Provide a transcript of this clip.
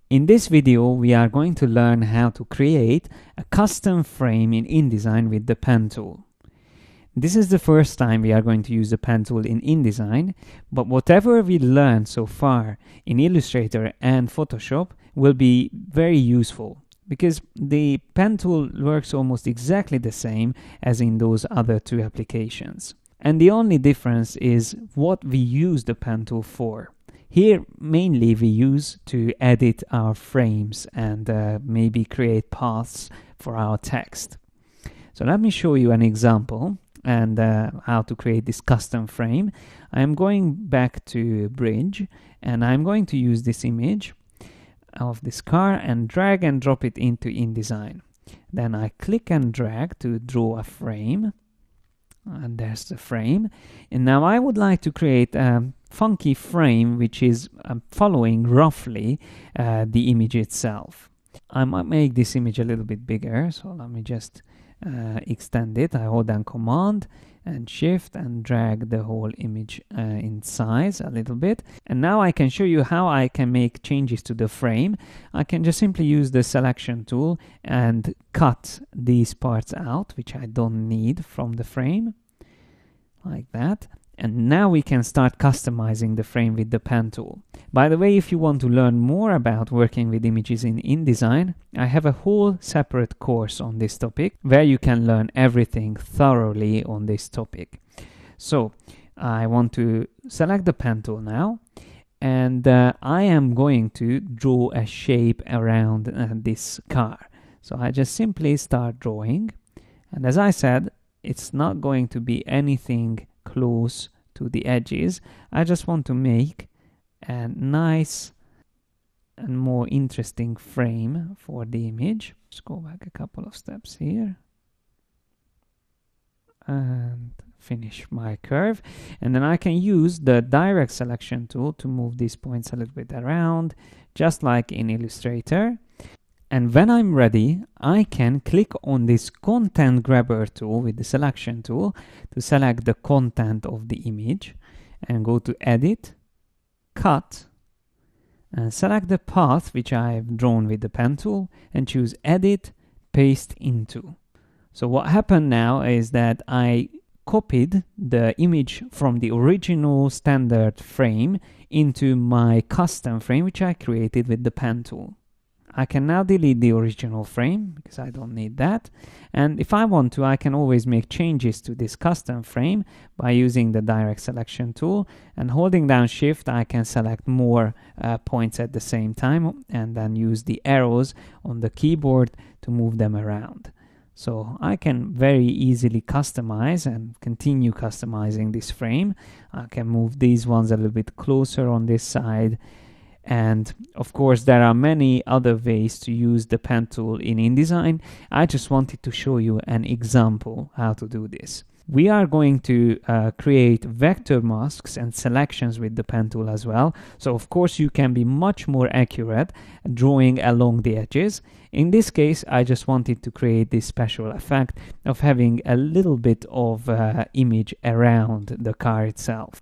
In this video, we are going to learn how to create a custom frame in InDesign with the pen tool. This is the first time we are going to use the pen tool in InDesign, but whatever we learned so far in Illustrator and Photoshop will be very useful because the pen tool works almost exactly the same as in those other two applications. And the only difference is what we use the pen tool for. Here, mainly we use to edit our frames and maybe create paths for our text. So let me show you an example and how to create this custom frame. I'm going back to Bridge and I'm going to use this image of this car and drag and drop it into InDesign. Then I click and drag to draw a frame. And there's the frame. And now I would like to create a funky frame which is following roughly the image itself. I might make this image a little bit bigger, so let me just extend it. I hold down Command and Shift and drag the whole image in size a little bit. And now I can show you how I can make changes to the frame. I can just simply use the selection tool and cut these parts out, which I don't need from the frame, like that. And now we can start customizing the frame with the pen tool. By the way, if you want to learn more about working with images in InDesign, I have a whole separate course on this topic where you can learn everything thoroughly on this topic. So I want to select the pen tool now, and I am going to draw a shape around this car. So I just simply start drawing, and as I said, it's not going to be anything close to the edges. I just want to make a nice and more interesting frame for the image. Let's go back a couple of steps here and finish my curve, and then I can use the direct selection tool to move these points a little bit around, just like in Illustrator. And when I'm ready, I can click on this content grabber tool with the selection tool to select the content of the image and go to Edit, Cut, and select the path which I have drawn with the pen tool and choose Edit, Paste Into. So what happened now is that I copied the image from the original standard frame into my custom frame which I created with the pen tool. I can now delete the original frame because I don't need that, and if I want to, I can always make changes to this custom frame by using the direct selection tool, and holding down Shift I can select more points at the same time and then use the arrows on the keyboard to move them around. So I can very easily customize and continue customizing this frame. I can move these ones a little bit closer on this side. And of course, there are many other ways to use the pen tool in InDesign. I just wanted to show you an example how to do this. We are going to create vector masks and selections with the pen tool as well. So of course, you can be much more accurate drawing along the edges. In this case, I just wanted to create this special effect of having a little bit of image around the car itself.